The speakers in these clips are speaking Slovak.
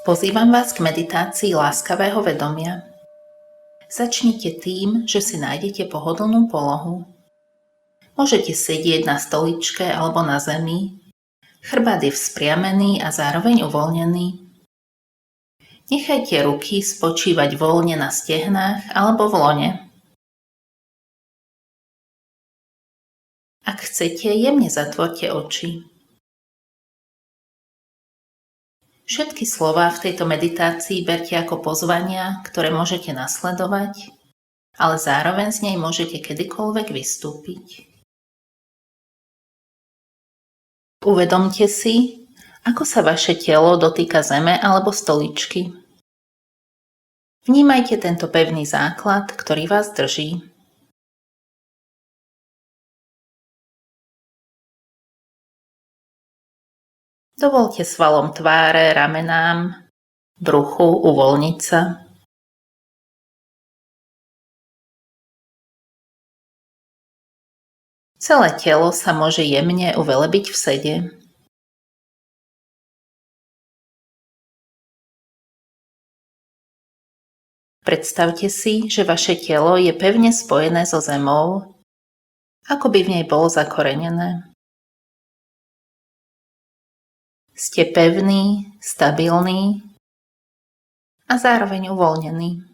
Pozývam vás k meditácii láskavého vedomia. Začnite tým, že si nájdete pohodlnú polohu. Môžete sedieť na stoličke alebo na zemi. Chrbát je vzpriamený a zároveň uvoľnený. Nechajte ruky spočívať voľne na stehnách alebo v lone. Ak chcete, jemne zatvorte oči. Všetky slová v tejto meditácii berte ako pozvania, ktoré môžete nasledovať, ale zároveň z nej môžete kedykoľvek vystúpiť. Uvedomte si, ako sa vaše telo dotýka zeme alebo stoličky. Vnímajte tento pevný základ, ktorý vás drží. Dovoľte svalom tváre, ramenám, bruchu uvoľniť sa. Celé telo sa môže jemne uvelebiť v sede. Predstavte si, že vaše telo je pevne spojené so zemou, ako by v nej bolo zakorenené. Ste pevný, stabilný a zároveň uvoľnený.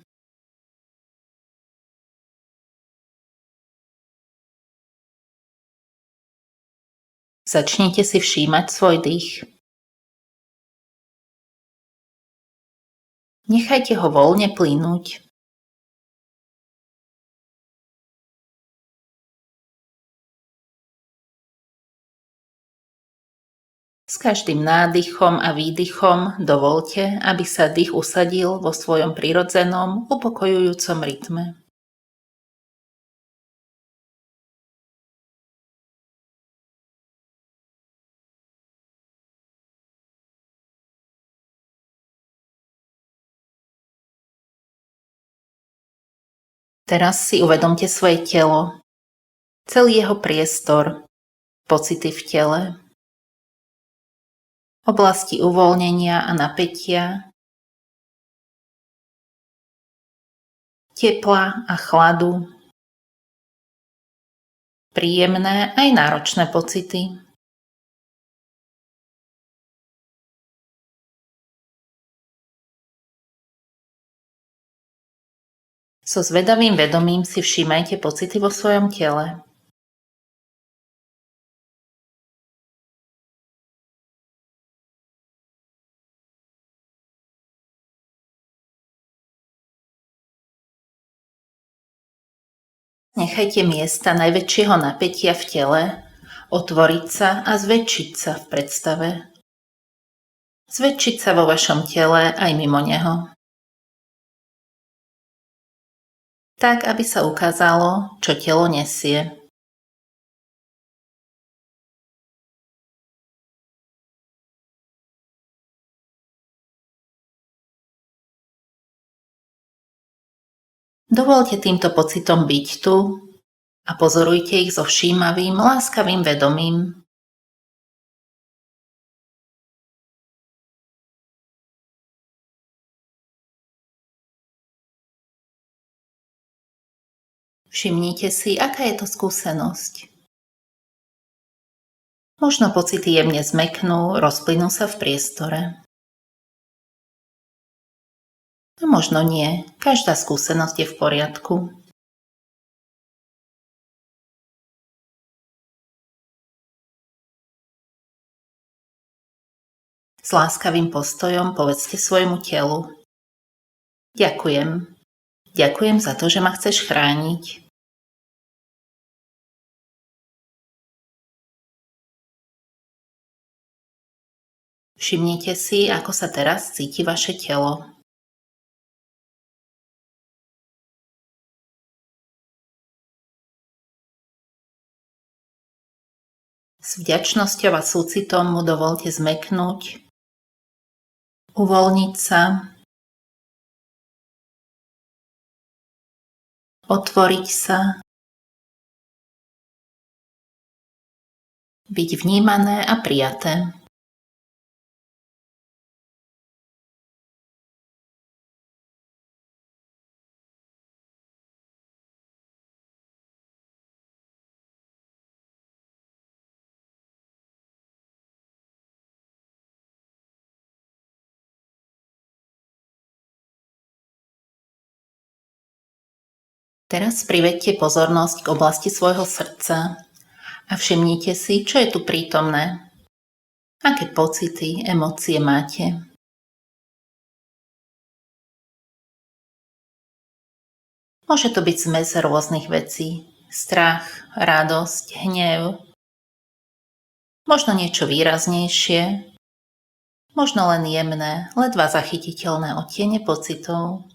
Začnite si všímať svoj dých. Nechajte ho voľne plynúť. S každým nádychom a výdychom dovoľte, aby sa dých usadil vo svojom prirodzenom, upokojujúcom rytme. Teraz si uvedomte svoje telo, celý jeho priestor, pocity v tele, oblasti uvoľnenia a napätia, tepla a chladu, príjemné aj náročné pocity. So zvedavým vedomím si všímajte pocity vo svojom tele. Nechajte miesta najväčšieho napätia v tele otvoriť sa a zväčšiť sa v predstave. Zväčšiť sa vo vašom tele aj mimo neho. Tak, aby sa ukázalo, čo telo nesie. Dovoľte týmto pocitom byť tu a pozorujte ich so všímavým, láskavým vedomím. Všimnite si, aká je to skúsenosť. Možno pocity jemne zmäknú, rozplynú sa v priestore. A možno nie, každá skúsenosť je v poriadku. S láskavým postojom povedzte svojmu telu: Ďakujem. Ďakujem za to, že ma chceš chrániť. Všimnite si, ako sa teraz cíti vaše telo. S vďačnosťou a súcitom mu dovoľte zmäknúť, uvoľniť sa, otvoriť sa, byť vnímané a prijaté. Teraz privedte pozornosť k oblasti svojho srdca a všimnite si, čo je tu prítomné. Aké pocity, emócie máte? Môže to byť zmes rôznych vecí. Strach, radosť, hnev. Možno niečo výraznejšie. Možno len jemné, ledva zachytiteľné odtiene pocitov.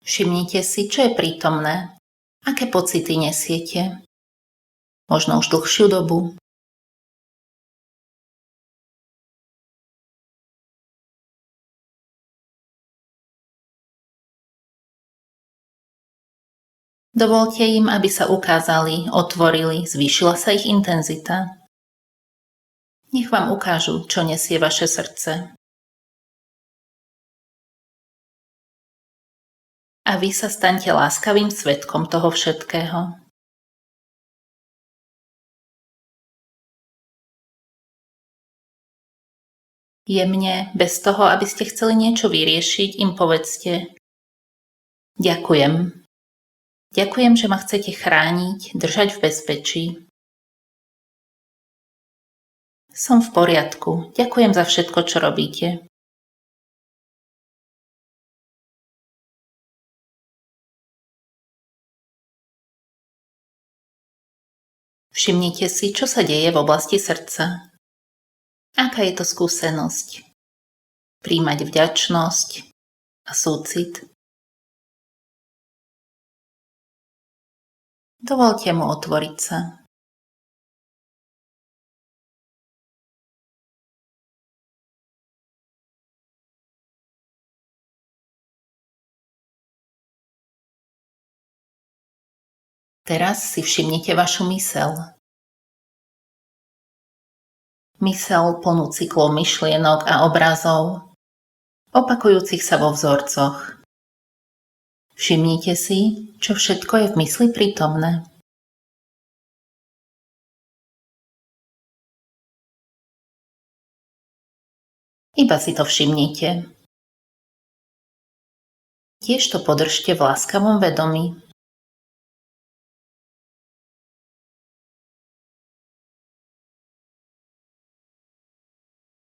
Všimnite si, čo je prítomné. Aké pocity nesiete? Možno už dlhšiu dobu. Dovoľte im, aby sa ukázali, otvorili, zvýšila sa ich intenzita. Nech vám ukážu, čo nesie vaše srdce. A vy sa staňte láskavým svedkom toho všetkého. Jemne, bez toho, aby ste chceli niečo vyriešiť, im povedzte: Ďakujem. Ďakujem, že ma chcete chrániť, držať v bezpečí. Som v poriadku. Ďakujem za všetko, čo robíte. Všimnite si, čo sa deje v oblasti srdca. Aká je to skúsenosť? Príjmať vďačnosť a súcit. Dovoľte mu otvoriť sa. Teraz si všimnite vašu myseľ. Myseľ plnú cyklov myšlienok a obrazov, opakujúcich sa vo vzorcoch. Všimnite si, čo všetko je v mysli prítomné. Iba si to všimnite. Tiež to podržte v láskavom vedomí.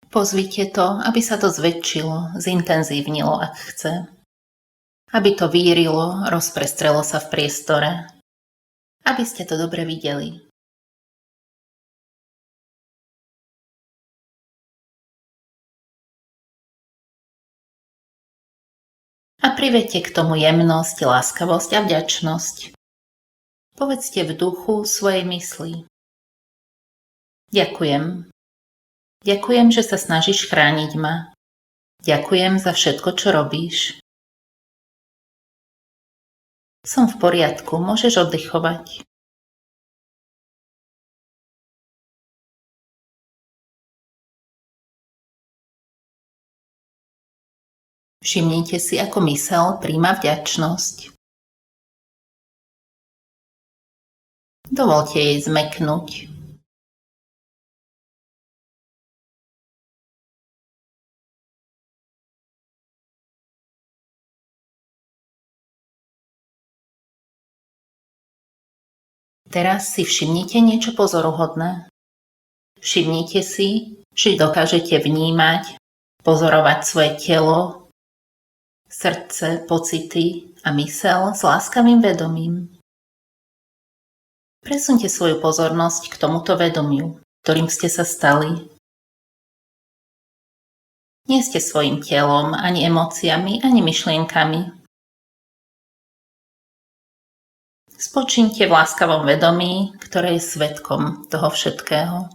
Pozvite to, aby sa to zväčšilo, zintenzívnilo, ak chce. Aby to vírilo, rozprestrelo sa v priestore. Aby ste to dobre videli. A privedte k tomu jemnosť, láskavosť a vďačnosť. Povedzte v duchu svojej mysli: Ďakujem. Ďakujem, že sa snažíš chrániť ma. Ďakujem za všetko, čo robíš. Som v poriadku, môžeš oddychovať. Všimnite si, ako myseľ príjma vďačnosť. Dovoľte jej zmäknúť. Teraz si všimnite niečo pozoruhodné. Všimnite si, že dokážete vnímať, pozorovať svoje telo, srdce, pocity a myseľ s láskavým vedomím. Presunte svoju pozornosť k tomuto vedomiu, ktorým ste sa stali. Nie ste svojím telom, ani emóciami, ani myšlienkami. Spočíňte v láskavom vedomí, ktoré je svedkom toho všetkého.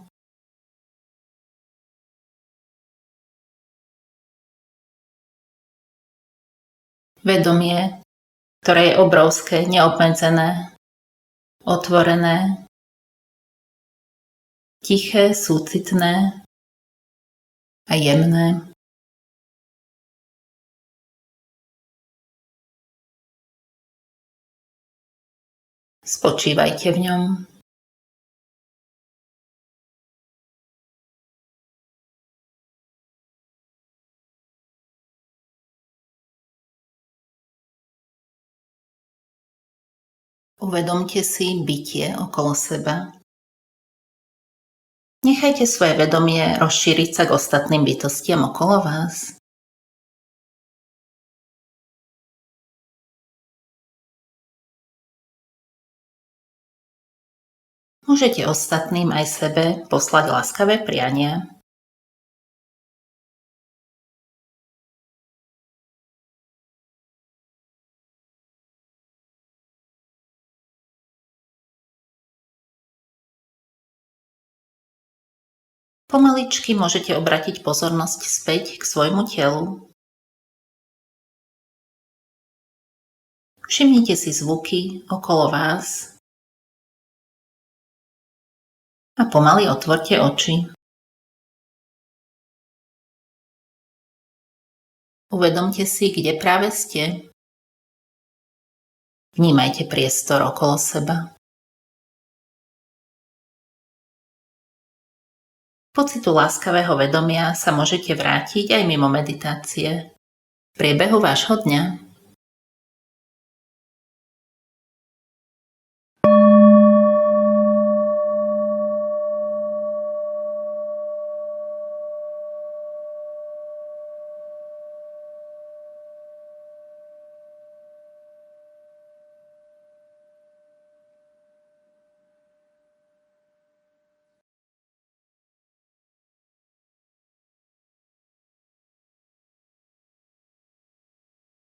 Vedomie, ktoré je obrovské, neobmedzené, otvorené, tiché, súcitné a jemné. Spočívajte v ňom. Uvedomte si bytie okolo seba. Nechajte svoje vedomie rozšíriť sa k ostatným bytostiam okolo vás. Môžete ostatným aj sebe poslať láskavé priania. Pomaličky môžete obratiť pozornosť späť k svojmu telu. Všimnite si zvuky okolo vás a pomaly otvorte oči. Uvedomte si, kde práve ste. Vnímajte priestor okolo seba. Pocitu láskavého vedomia sa môžete vrátiť aj mimo meditácie. V priebehu vášho dňa